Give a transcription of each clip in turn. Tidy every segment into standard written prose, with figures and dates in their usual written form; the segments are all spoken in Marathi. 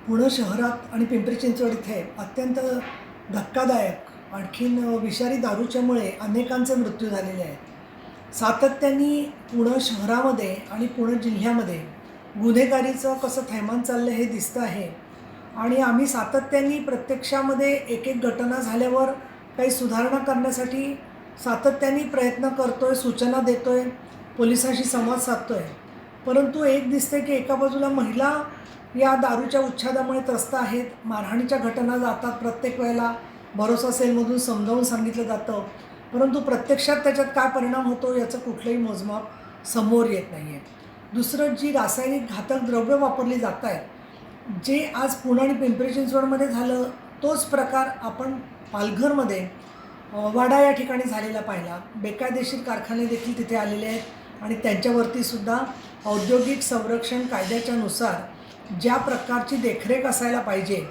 पुणे शहरात आणि पिंपरी चिंचवड इथे अत्यंत धक्कादायक आणखीन विषारी दारूच्यामुळे अनेकांचे मृत्यू झालेले आहेत। सातत्याने पुणे शहरामध्ये आणि पुणे जिल्ह्यामध्ये गुन्हेगारीचं कसं थैमान चाललं हे दिसतं आहे आणि आम्ही सातत्याने प्रत्यक्षामध्ये एक एक घटना झाल्यावर काही सुधारणा करण्यासाठी सातत्याने प्रयत्न करतोय, सूचना देतोय, पोलिसांशी संवाद साधतोय। परंतु एक दिसते की एका बाजूला महिला या दारूच्या उच्छादामुळे त्रस्त आहेत, मारहाणीच्या घटना जातात, प्रत्येक वेळेला भरोसा सेलमधून समजावून सांगितलं जातं, परंतु प्रत्यक्षात त्याच्यात काय परिणाम होतो याचं कुठलंही मोजमाप समोर येत नाही आहे। दुसरं, जी रासायनिक घातक द्रव्य वापरली जात आहेत, जे आज पुणे आणि पिंपरी चिंचवडमध्ये झालं तोच प्रकार आपण पालघरमध्ये वाडा या ठिकाणी झालेला पाहिला। बेकायदेशीर कारखाने देखील तिथे आलेले आहेत आणि त्यांच्यावरती सुद्धा औद्योगिक संरक्षण कायद्याच्या नुसार ज्या प्रकारची देखरेख असायला पाहिजे,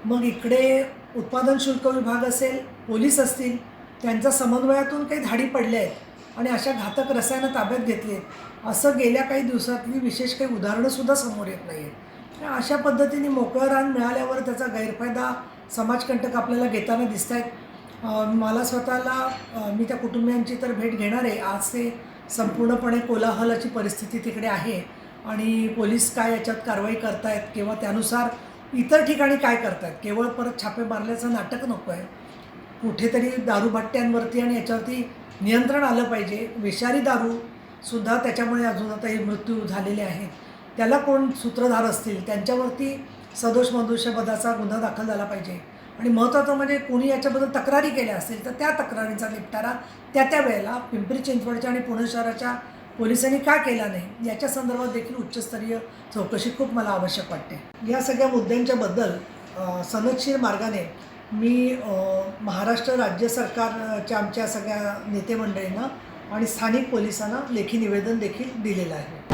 मग इकडे उत्पादन शुल्क विभाग असेल, पोलीस असतील, त्यांच्या समन्वयातून काही धाडी पडल्या आहेत आणि अशा घातक रसायनं ताब्यात घेतली आहेत असं गेल्या काही दिवसातली विशेष काही उदाहरणंसुद्धा समोर येत नाही आहेत। अशा पद्धतीने मोकळं रान मिळाल्यावर त्याचा गैरफायदा समाजकंटक आपल्याला घेताना दिसत आहेत। मला स्वतःला मी त्या कुटुंबियांची तर भेट घेणार आहे। आज ते संपूर्णपणे कोलाहलाची परिस्थिती तिकडे आहे आणि पोलीस काय याच्यात कारवाई करतायत किंवा त्यानुसार इतर ठिकाणी काय करतायत, केवळ परत छापे मारल्याचं नाटक नको आहे। कुठेतरी दारूभट्ट्यांवरती आणि याच्यावरती नियंत्रण आलं पाहिजे। विषारी दारूसुद्धा त्याच्यामुळे अजून आता हे मृत्यू झालेले आहेत, त्याला कोण सूत्रधार असतील त्यांच्यावरती सदोष मनुष्यवधाचा गुन्हा दाखल झाला पाहिजे आणि महत्त्वाचं म्हणजे कोणी याच्याबद्दल तक्रारी केल्या असतील तर त्या तक्रारींचा निपटारा त्या वेळेला पिंपरी चिंचवडच्या आणि पुणे शहराच्या पोलिसांनी का केला नाही याच्या संदर्भात देखील उच्चस्तरीय चौकशी खूप मला आवश्यक वाटते। या सगळ्या मुद्द्यांच्याबद्दल सनदशीर मार्गाने मी महाराष्ट्र राज्य सरकारच्या आमच्या सगळ्या नेते मंडळींना आणि स्थानिक पोलिसांना लेखी निवेदन देखील दिलेलं आहे।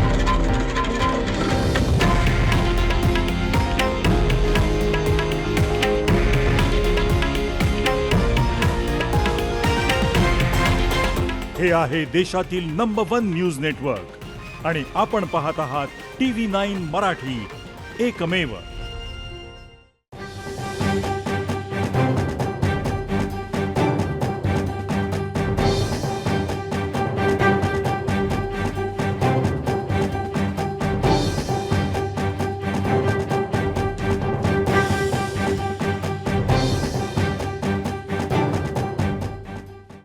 हे आहे देशातील नंबर 1 न्यूज नेटवर्क आणि आपण पाहत आहात TV9 मराठी, एकमेव।